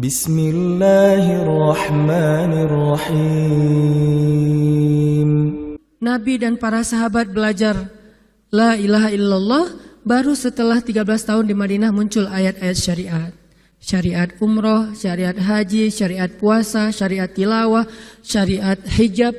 Bismillahirrahmanirrahim. Nabi dan para sahabat belajar La ilaha illallah baru setelah 13 tahun di Madinah muncul ayat-ayat syariat. Syariat umroh, syariat haji, syariat puasa, syariat tilawah, syariat hijab.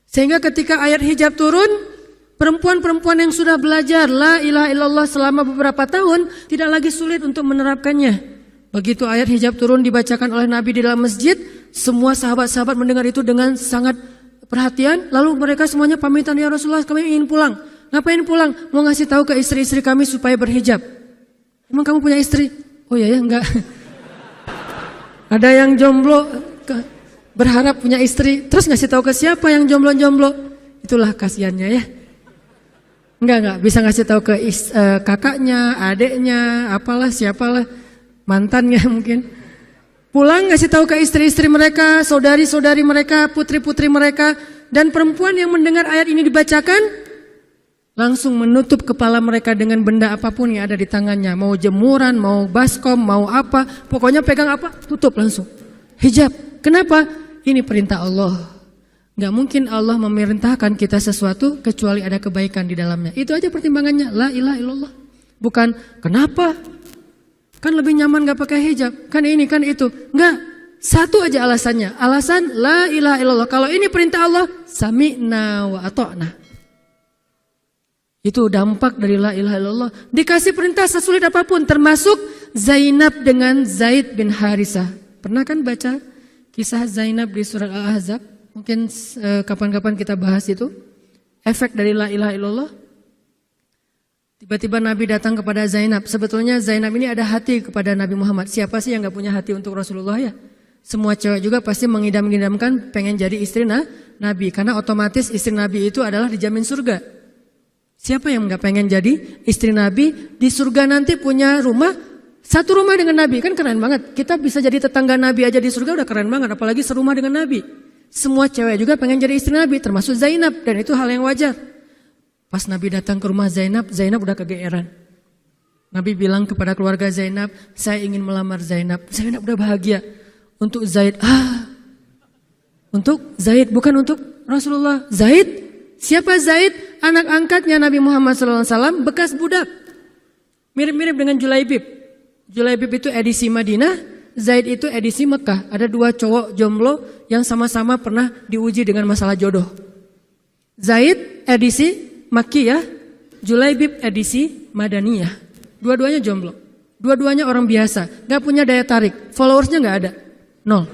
Sehingga ketika ayat hijab turun, perempuan-perempuan yang sudah belajar La ilaha illallah selama beberapa tahun tidak lagi sulit untuk menerapkannya. Begitu ayat hijab turun dibacakan oleh Nabi di dalam masjid, semua sahabat-sahabat mendengar itu dengan sangat perhatian. Lalu mereka semuanya pamitan, ya Rasulullah kami ingin pulang. Ngapain pulang? Mau ngasih tahu ke istri-istri kami supaya berhijab. Emang kamu punya istri? Oh ya enggak. Ada yang jomblo berharap punya istri, terus ngasih tahu ke siapa yang jomblo-jomblo? Itulah kasihannya ya. Enggak bisa ngasih tahu ke kakaknya, adeknya, apalah siapalah, mantannya mungkin. Pulang ngasih tahu ke istri-istri mereka, saudari-saudari mereka, putri-putri mereka, dan perempuan yang mendengar ayat ini dibacakan langsung menutup kepala mereka dengan benda apapun yang ada di tangannya. Mau jemuran, mau baskom, mau apa, pokoknya pegang apa, tutup langsung. Hijab. Kenapa? Ini perintah Allah. Gak mungkin Allah memerintahkan kita sesuatu kecuali ada kebaikan di dalamnya. Itu aja pertimbangannya. La ilaha illallah. Bukan kenapa? Kan lebih nyaman gak pakai hijab. Kan ini, kan itu. Enggak. Satu aja alasannya. Alasan la ilaha illallah. Kalau ini perintah Allah, sami'na wa ata'na. Itu dampak dari la ilaha illallah. Dikasih perintah sesulit apapun, termasuk Zainab dengan Zaid bin Harisah. Pernah kan baca kisah Zainab di surat Al-Ahzab? Mungkin kapan-kapan kita bahas itu. Efek dari la ilaha illallah. Tiba-tiba Nabi datang kepada Zainab. Sebetulnya Zainab ini ada hati kepada Nabi Muhammad. Siapa sih yang gak punya hati untuk Rasulullah ya? Semua cewek juga pasti mengidam-idamkan pengen jadi istri Nabi. Karena otomatis istri Nabi itu adalah dijamin surga. Siapa yang gak pengen jadi istri Nabi? Di surga nanti punya rumah, satu rumah dengan Nabi. Kan keren banget. Kita bisa jadi tetangga Nabi aja di surga udah keren banget. Apalagi serumah dengan Nabi. Semua cewek juga pengen jadi istri Nabi, termasuk Zainab. Dan itu hal yang wajar. Pas Nabi datang ke rumah Zainab, Zainab udah kegeeran. Nabi bilang kepada keluarga Zainab, saya ingin melamar Zainab. Zainab udah bahagia. Untuk Zaid, untuk Zaid, bukan untuk Rasulullah. Zaid? Siapa Zaid? Anak angkatnya Nabi Muhammad SAW, bekas budak. Mirip-mirip dengan Julaibib. Julaibib itu edisi Madinah, Zaid itu edisi Mekah. Ada dua cowok jomblo yang sama-sama pernah diuji dengan masalah jodoh. Zaid edisi Makkiyah, Julaibib edisi Madaniyah. Dua-duanya jomblo. Dua-duanya orang biasa, gak punya daya tarik. Followersnya gak ada, 0.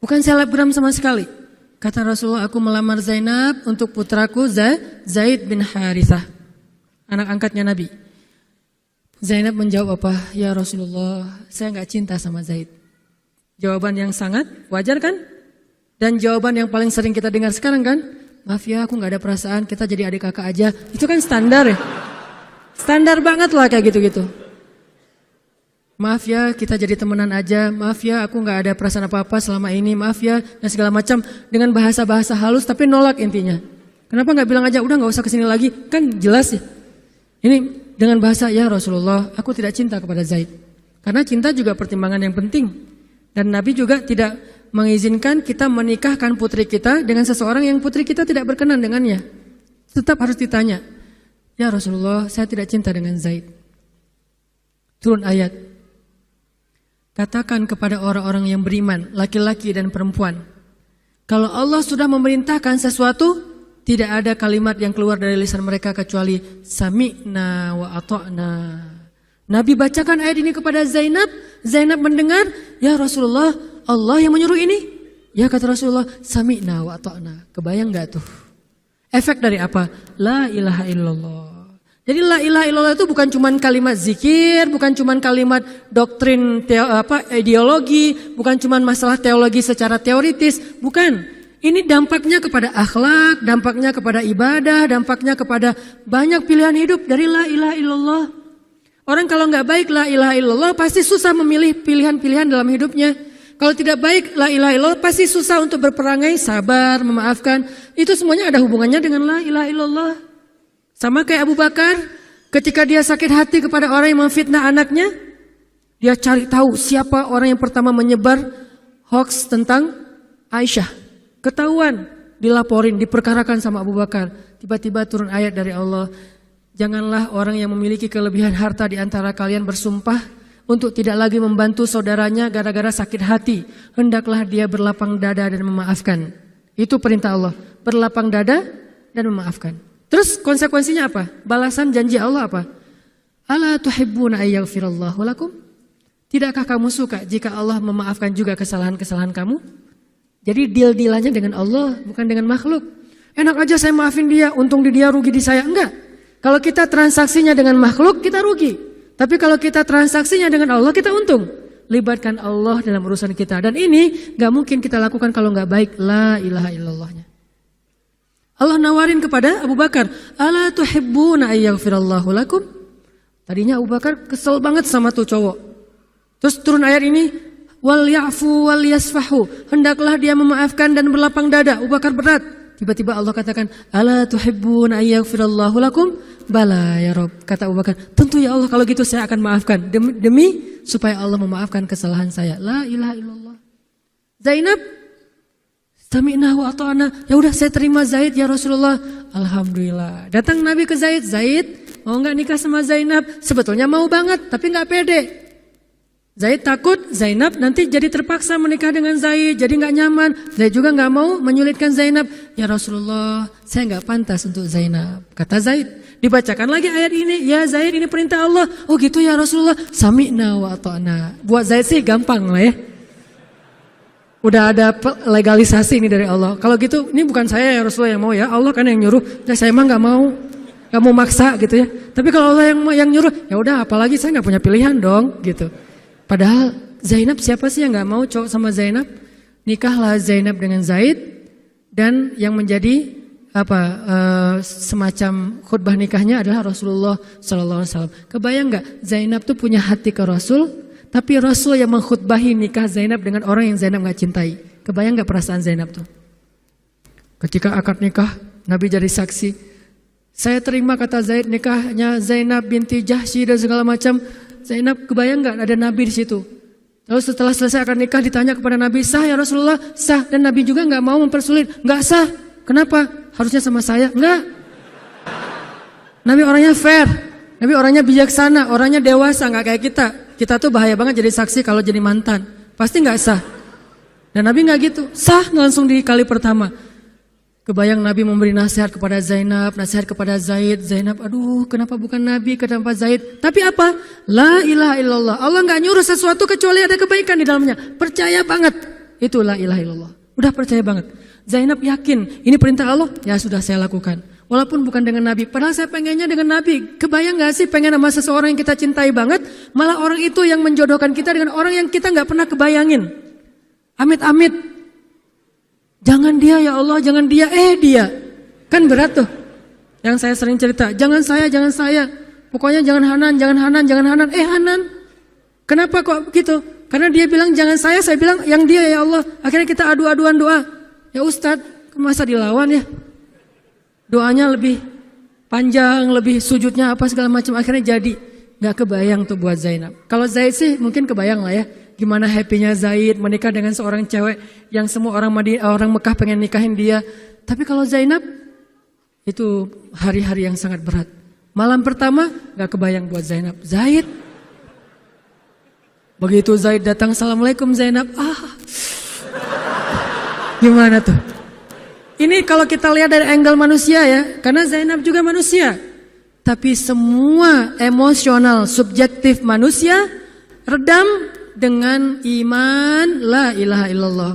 Bukan selebgram sama sekali. Kata Rasulullah, aku melamar Zainab untuk putraku Zaid bin Harithah, anak angkatnya Nabi. Zainab menjawab apa? Ya Rasulullah, saya gak cinta sama Zaid. Jawaban yang sangat wajar kan? Dan jawaban yang paling sering kita dengar sekarang kan? Maaf ya, aku gak ada perasaan, kita jadi adik kakak aja. Itu kan standar ya? Standar banget lah kayak gitu-gitu. Maaf ya, kita jadi temenan aja. Maaf ya, aku gak ada perasaan apa-apa selama ini. Maaf ya, dan segala macam. Dengan bahasa-bahasa halus tapi nolak intinya. Kenapa gak bilang aja, udah gak usah kesini lagi. Kan jelas ya. Ini dengan bahasa, ya Rasulullah, aku tidak cinta kepada Zaid. Karena cinta juga pertimbangan yang penting. Dan Nabi juga tidak mengizinkan kita menikahkan putri kita dengan seseorang yang putri kita tidak berkenan dengannya. Tetap harus ditanya, ya Rasulullah, saya tidak cinta dengan Zaid. Turun ayat. Katakan kepada orang-orang yang beriman, laki-laki dan perempuan, kalau Allah sudah memerintahkan sesuatu, tidak ada kalimat yang keluar dari lisan mereka kecuali sami'na wa ata'na. Nabi bacakan ayat ini kepada Zainab. Zainab mendengar, ya Rasulullah, Allah yang menyuruh ini. Ya kata Rasulullah, sami'na wa ata'na. Kebayang gak tuh? Efek dari apa? La ilaha illallah. Jadi la ilaha illallah itu bukan cuma kalimat zikir, bukan cuma kalimat doktrin ideologi, bukan cuma masalah teologi secara teoritis, bukan. Ini dampaknya kepada akhlak, dampaknya kepada ibadah, dampaknya kepada banyak pilihan hidup dari la ilaha illallah. Orang kalau nggak baik la ilaha illallah pasti susah memilih pilihan-pilihan dalam hidupnya. Kalau tidak baik la ilaha illallah pasti susah untuk berperangai, sabar, memaafkan. Itu semuanya ada hubungannya dengan la ilaha illallah. Sama kayak Abu Bakar ketika dia sakit hati kepada orang yang memfitnah anaknya, Dia cari tahu siapa orang yang pertama menyebar hoax tentang Aisyah. Ketahuan, dilaporin, diperkarakan sama Abu Bakar. Tiba-tiba turun ayat dari Allah. Janganlah orang yang memiliki kelebihan harta di antara kalian bersumpah untuk tidak lagi membantu saudaranya gara-gara sakit hati. Hendaklah dia berlapang dada dan memaafkan. Itu perintah Allah. Berlapang dada dan memaafkan. Terus konsekuensinya apa? Balasan janji Allah apa? Ala tuhibbuna ayyaghfirallahu lakum? Tidakkah kamu suka jika Allah memaafkan juga kesalahan-kesalahan kamu? Jadi deal-dealannya dengan Allah, bukan dengan makhluk. Enak aja saya maafin dia, untung di dia, rugi di saya. Enggak. Kalau kita transaksinya dengan makhluk, kita rugi. Tapi kalau kita transaksinya dengan Allah, kita untung. Libatkan Allah dalam urusan kita. Dan ini gak mungkin kita lakukan kalau gak baik. La ilaha illallahnya. Allah nawarin kepada Abu Bakar. Ala tuhibbuna ayyaghfirallahu lakum? Tadinya Abu Bakar kesel banget sama tuh cowok. Terus turun ayat ini. Wal ya'fu wal yasfahu. Hendaklah dia memaafkan dan berlapang dada. Abu Bakar berat. Tiba-tiba Allah katakan. Ala tuhibbuna ayyaghfirallahu lakum? Bala ya Rob, kata Abu Bakar, tentu ya Allah kalau gitu saya akan maafkan. Demi supaya Allah memaafkan kesalahan saya. La ilaha illallah. Zainab, sami'na wa ata'na. Ya udah saya terima Zaid ya Rasulullah. Alhamdulillah. Datang Nabi ke Zaid. Zaid, mau gak nikah sama Zainab? Sebetulnya mau banget, tapi gak pede. Zaid takut Zainab nanti jadi terpaksa menikah dengan Zaid, jadi gak nyaman. Zaid juga gak mau menyulitkan Zainab. Ya Rasulullah, saya gak pantas untuk Zainab. Kata Zaid. Dibacakan lagi ayat ini, ya Zaid ini perintah Allah. Oh gitu ya Rasulullah, sami'na wa ata'na. Buat Zaid sih gampang lah ya. Udah ada legalisasi ini dari Allah. Kalau gitu, ini bukan saya ya Rasulullah yang mau ya, Allah kan yang nyuruh. Ya saya emang gak mau maksa gitu ya. Tapi kalau Allah yang nyuruh, ya udah apalagi saya gak punya pilihan dong gitu. Padahal Zainab siapa sih yang gak mau cowok sama Zainab? Nikahlah Zainab dengan Zaid. Dan yang menjadi semacam khutbah nikahnya adalah Rasulullah SAW. Kebayang nggak Zainab tuh punya hati ke Rasul, tapi Rasul yang mengkhutbahi nikah Zainab dengan orang yang Zainab nggak cintai. Kebayang nggak perasaan Zainab tuh? Ketika akad nikah, Nabi jadi saksi. Saya terima kata Zaid nikahnya Zainab binti Jahsy dan segala macam. Zainab kebayang nggak ada Nabi di situ? Lalu setelah selesai akad nikah ditanya kepada Nabi, sah ya Rasulullah? Sah. Dan Nabi juga nggak mau mempersulit, nggak sah. Kenapa? Harusnya sama saya? Enggak. Nabi orangnya fair. Nabi orangnya bijaksana. Orangnya dewasa. Enggak kayak kita. Kita tuh bahaya banget jadi saksi kalau jadi mantan. Pasti enggak sah. Dan Nabi enggak gitu. Sah langsung di kali pertama. Kebayang Nabi memberi nasihat kepada Zainab. Nasihat kepada Zaid. Zainab aduh kenapa bukan Nabi. Kenapa Zaid. Tapi apa? La ilaha illallah. Allah enggak nyuruh sesuatu kecuali ada kebaikan di dalamnya. Percaya banget. Itu la ilaha illallah. Udah percaya banget. Zainab yakin, ini perintah Allah, ya sudah saya lakukan. Walaupun bukan dengan Nabi, padahal saya pengennya dengan Nabi. Kebayang gak sih pengen sama seseorang yang kita cintai banget, malah orang itu yang menjodohkan kita dengan orang yang kita gak pernah kebayangin. Amit-amit. Jangan dia ya Allah, jangan dia, dia. Kan berat tuh. Yang saya sering cerita, jangan saya. Pokoknya jangan Hanan. Hanan. Kenapa kok begitu? Karena dia bilang jangan saya bilang yang dia ya Allah. Akhirnya kita adu-aduan doa. Ya Ustadz, masa dilawan ya? Doanya lebih panjang, lebih sujudnya apa segala macam. Akhirnya jadi. Gak kebayang tuh buat Zainab. Kalau Zaid sih mungkin kebayang lah ya. Gimana happy-nya Zaid menikah dengan seorang cewek yang semua orang Mekah pengen nikahin dia. Tapi kalau Zainab, itu hari-hari yang sangat berat. Malam pertama gak kebayang buat Zainab. Zaid. Begitu Zaid datang, Assalamualaikum Zainab. Gimana tuh? Ini kalau kita lihat dari angle manusia ya, karena Zainab juga manusia. Tapi semua emosional subjektif manusia redam dengan iman la ilaha illallah.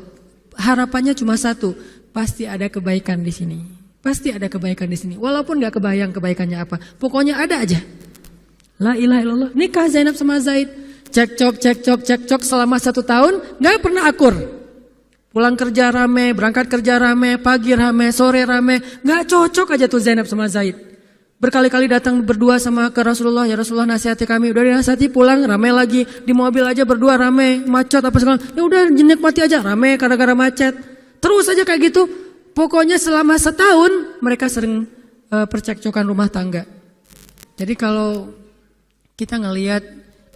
Harapannya cuma satu, pasti ada kebaikan di sini. Pasti ada kebaikan di sini. Walaupun gak kebayang kebaikannya apa, pokoknya ada aja. La ilaha illallah. Nikah Zainab sama Zaid, cekcok selama 1 tahun, gak pernah akur. Pulang kerja rame, berangkat kerja rame, pagi rame, sore rame. Gak cocok aja tuh Zainab sama Zaid. Berkali-kali datang berdua sama ke Rasulullah. Ya Rasulullah nasihati kami. Udah dinasihati pulang rame lagi. Di mobil aja berdua rame, macet apa segala. Ya udah nikmati aja rame gara-gara macet. Terus aja kayak gitu. Pokoknya selama 1 tahun mereka sering percekcokan rumah tangga. Jadi kalau kita ngelihat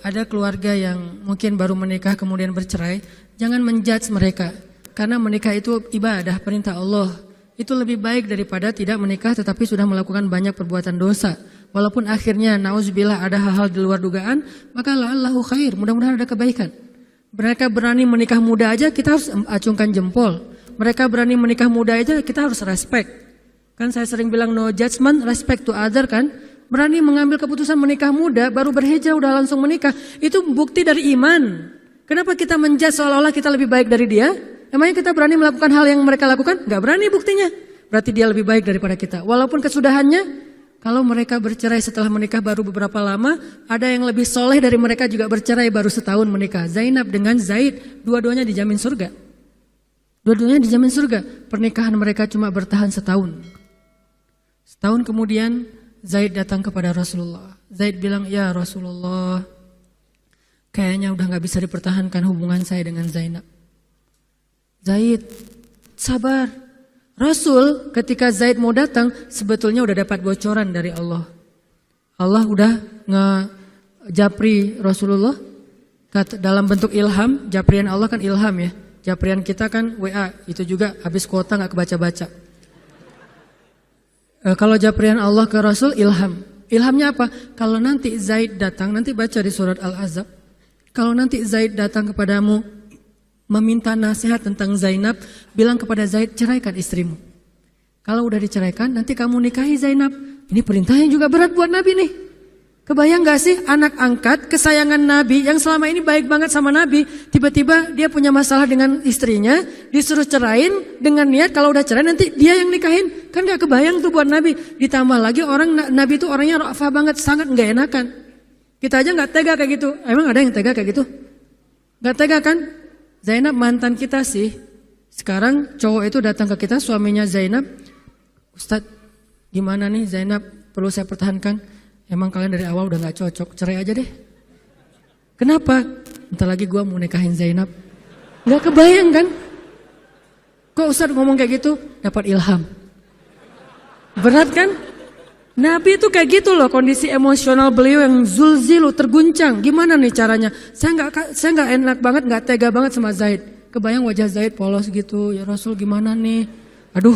ada keluarga yang mungkin baru menikah kemudian bercerai, jangan menjudge mereka. Karena menikah itu ibadah, perintah Allah. Itu lebih baik daripada tidak menikah tetapi sudah melakukan banyak perbuatan dosa. Walaupun akhirnya nauzubillah ada hal-hal di luar dugaan, maka la'allahu khair, mudah-mudahan ada kebaikan. Mereka berani menikah muda aja kita harus acungkan jempol. Mereka berani menikah muda aja kita harus respect. Kan saya sering bilang no judgment, respect to other kan. Berani mengambil keputusan menikah muda, baru berhijrah udah langsung menikah. Itu bukti dari iman. Kenapa kita menjudge seolah-olah kita lebih baik dari dia? Emangnya kita berani melakukan hal yang mereka lakukan? Gak berani buktinya. Berarti dia lebih baik daripada kita. Walaupun kesudahannya, kalau mereka bercerai setelah menikah baru beberapa lama, ada yang lebih soleh dari mereka juga bercerai baru setahun menikah. Zainab dengan Zaid, dua-duanya dijamin surga. Dua-duanya dijamin surga. Pernikahan mereka cuma bertahan setahun. Setahun kemudian, Zaid datang kepada Rasulullah. Zaid bilang, ya Rasulullah, kayaknya udah gak bisa dipertahankan hubungan saya dengan Zainab. Zaid, sabar. Rasul ketika Zaid mau datang, sebetulnya udah dapat bocoran dari Allah. Allah udah ngejapri Rasulullah dalam bentuk ilham. Japrian Allah kan ilham ya. Japrian kita kan WA, itu juga habis kuota gak kebaca-baca. Kalau japrian Allah ke Rasul ilham. Ilhamnya apa? Kalau nanti Zaid datang, nanti baca di surat Al-Ahzab. Kalau nanti Zaid datang kepadamu meminta nasihat tentang Zainab, bilang kepada Zaid, ceraikan istrimu. Kalau udah diceraikan, nanti kamu nikahi Zainab. Ini perintahnya juga berat buat Nabi nih. Kebayang gak sih anak angkat kesayangan Nabi yang selama ini baik banget sama Nabi, tiba-tiba dia punya masalah dengan istrinya, disuruh cerain dengan niat kalau udah cerai nanti dia yang nikahin. Kan gak kebayang tuh buat Nabi. Ditambah lagi Nabi itu orangnya ra'afah banget, sangat gak enakan. Kita aja gak tega kayak gitu. Emang ada yang tega kayak gitu? Gak tega kan? Zainab mantan kita sih. Sekarang cowok itu datang ke kita, suaminya Zainab. Ustadz, gimana nih Zainab, perlu saya pertahankan? Emang kalian dari awal udah gak cocok, cerai aja deh. Kenapa? Entar lagi gue mau nikahin Zainab. Gak kebayang kan? Kok Ustadz ngomong kayak gitu? Dapat ilham. Berat kan? Nabi itu kayak gitu loh, kondisi emosional beliau yang zulzilu, terguncang. Gimana nih caranya? Saya nggak enak banget, nggak tega banget sama Zaid. Kebayang wajah Zaid polos gitu. Ya Rasul gimana nih? Aduh,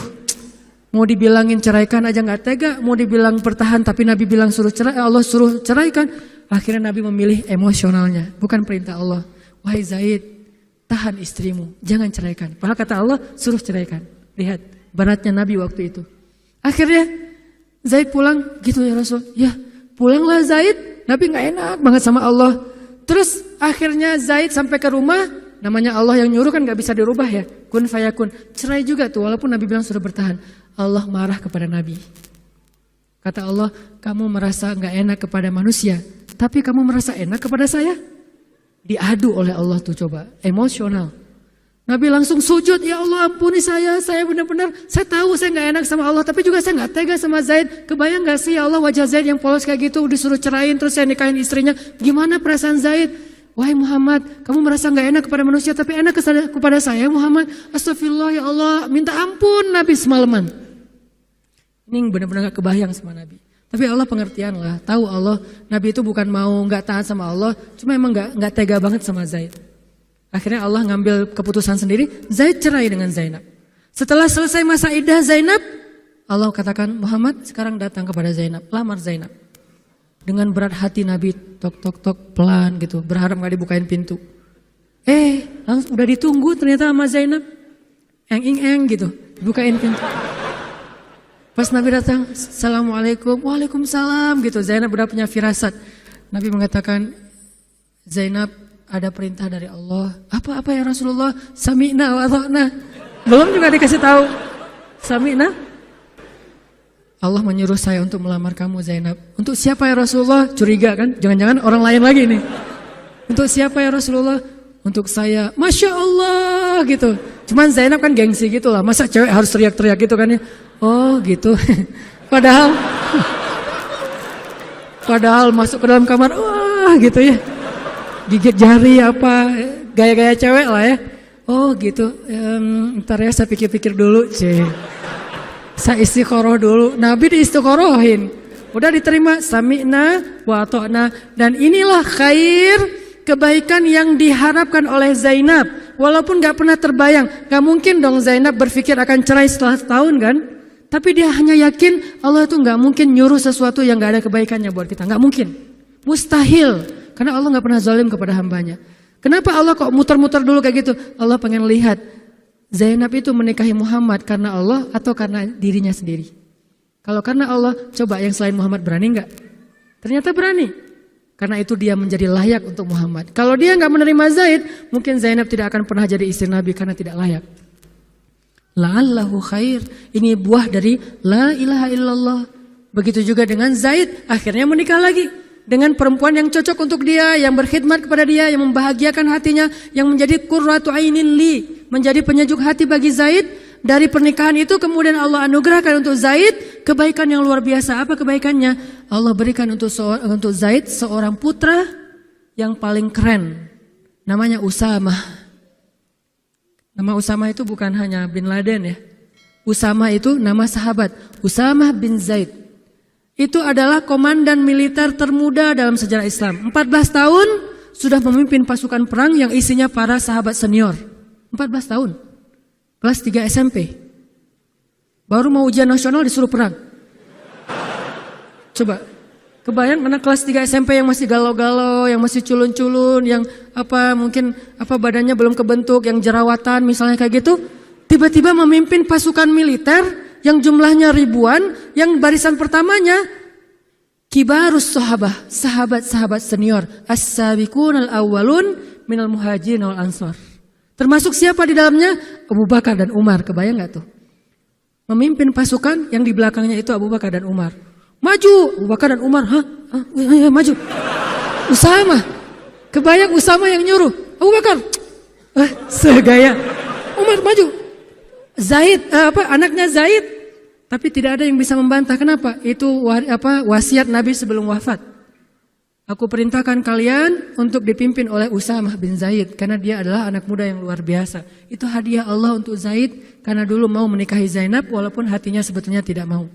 mau dibilangin ceraikan aja nggak tega. Mau dibilang pertahan tapi Nabi bilang suruh cerai, Allah suruh ceraikan. Akhirnya Nabi memilih emosionalnya, bukan perintah Allah. Wahai Zaid, tahan istrimu, jangan ceraikan. Padahal kata Allah suruh ceraikan. Lihat beratnya Nabi waktu itu. Akhirnya Zaid pulang, gitu ya Rasul. Ya pulanglah Zaid, Nabi gak enak banget sama Allah. Terus akhirnya Zaid sampai ke rumah, namanya Allah yang nyuruh kan gak bisa dirubah ya. Kun fayakun, cerai juga tuh walaupun Nabi bilang suruh bertahan. Allah marah kepada Nabi. Kata Allah, kamu merasa gak enak kepada manusia, tapi kamu merasa enak kepada saya. Diadu oleh Allah tuh coba, emosional. Nabi langsung sujud, ya Allah ampuni saya benar-benar, saya tahu saya gak enak sama Allah, tapi juga saya gak tega sama Zaid. Kebayang gak sih ya Allah wajah Zaid yang polos kayak gitu, disuruh cerain terus saya nikahin istrinya. Gimana perasaan Zaid? Wahai Muhammad, kamu merasa gak enak kepada manusia, tapi enak kepada saya Muhammad. Astagfirullah ya Allah, minta ampun Nabi semalaman. Ini benar-benar gak kebayang sama Nabi. Tapi Allah pengertian lah, tahu Allah, Nabi itu bukan mau gak taat sama Allah, cuma emang gak tega banget sama Zaid. Akhirnya Allah ngambil keputusan sendiri, Zaid cerai dengan Zainab. Setelah selesai masa iddah Zainab, Allah katakan, Muhammad sekarang datang kepada Zainab, lamar Zainab. Dengan berat hati Nabi, tok pelan gitu, berharap gak dibukain pintu. Langsung udah ditunggu ternyata sama Zainab. Eng gitu, bukain pintu. Pas Nabi datang, Assalamualaikum, Waalaikumsalam gitu. Zainab udah punya firasat. Nabi mengatakan, Zainab, ada perintah dari Allah. Apa ya Rasulullah? Sami'na wa ata'na. Belum juga dikasih tahu. Sami'na. Allah menyuruh saya untuk melamar kamu Zainab. Untuk siapa ya Rasulullah? Curiga kan? Jangan-jangan orang lain lagi nih. Untuk siapa ya Rasulullah? Untuk saya. Masya Allah gitu. Cuman Zainab kan gengsi gitu lah. Masa cewek harus teriak-teriak gitu kan ya? Oh gitu. Padahal masuk ke dalam kamar. Wah gitu ya. Gigit jari apa, gaya-gaya cewek lah ya. Oh gitu, ntar ya saya pikir-pikir dulu. Saya istiqoroh dulu, Nabi diistiqorohin. Udah diterima, sami'na wa ata'na. Dan inilah khair, kebaikan yang diharapkan oleh Zainab. Walaupun gak pernah terbayang, gak mungkin dong Zainab berpikir akan cerai setelah setahun kan. Tapi dia hanya yakin Allah itu gak mungkin nyuruh sesuatu yang gak ada kebaikannya buat kita. Gak mungkin, mustahil. Karena Allah gak pernah zalim kepada hambanya. Kenapa Allah kok muter-muter dulu kayak gitu? Allah pengen lihat Zainab itu menikahi Muhammad karena Allah atau karena dirinya sendiri. Kalau karena Allah, coba yang selain Muhammad berani gak? Ternyata berani. Karena itu dia menjadi layak untuk Muhammad. Kalau dia gak menerima Zaid, mungkin Zainab tidak akan pernah jadi istri Nabi karena tidak layak. La'allahu khair. Ini buah dari la ilaha illallah. Begitu juga dengan Zaid, akhirnya menikah lagi. Dengan perempuan yang cocok untuk dia, yang berkhidmat kepada dia, yang membahagiakan hatinya, yang menjadi qurratu ainin li, menjadi penyejuk hati bagi Zaid. Dari pernikahan itu kemudian Allah anugerahkan untuk Zaid kebaikan yang luar biasa. Apa kebaikannya? Allah berikan untuk Zaid seorang putra yang paling keren. Namanya Usamah. Nama Usamah itu bukan hanya bin Laden ya. Usamah itu nama sahabat. Usamah bin Zaid. Itu adalah komandan militer termuda dalam sejarah Islam. 14 tahun sudah memimpin pasukan perang yang isinya para sahabat senior. 14 tahun. Kelas 3 SMP. Baru mau ujian nasional disuruh perang. Coba, kebayang anak kelas 3 SMP yang masih galau-galau, yang masih culun-culun, yang mungkin badannya belum kebentuk, yang jerawatan misalnya kayak gitu. Tiba-tiba memimpin pasukan militer yang jumlahnya ribuan, yang barisan pertamanya kibarus sahabah, sahabat-sahabat senior, as-sabiqun al-awwalun minal muhajirin wal ansor. Termasuk siapa di dalamnya? Abu Bakar dan Umar. Kebayang gak tuh? Memimpin pasukan yang di belakangnya itu Abu Bakar dan Umar. Maju, Abu Bakar dan Umar. Maju. Usamah. Kebayang Usamah yang nyuruh. Abu Bakar. Segaya. Umar maju. Zaid, anaknya Zaid, tapi tidak ada yang bisa membantah. Kenapa? Itu wasiat Nabi sebelum wafat. Aku perintahkan kalian untuk dipimpin oleh Usamah bin Zaid karena dia adalah anak muda yang luar biasa. Itu hadiah Allah untuk Zaid karena dulu mau menikahi Zainab walaupun hatinya sebetulnya tidak mau.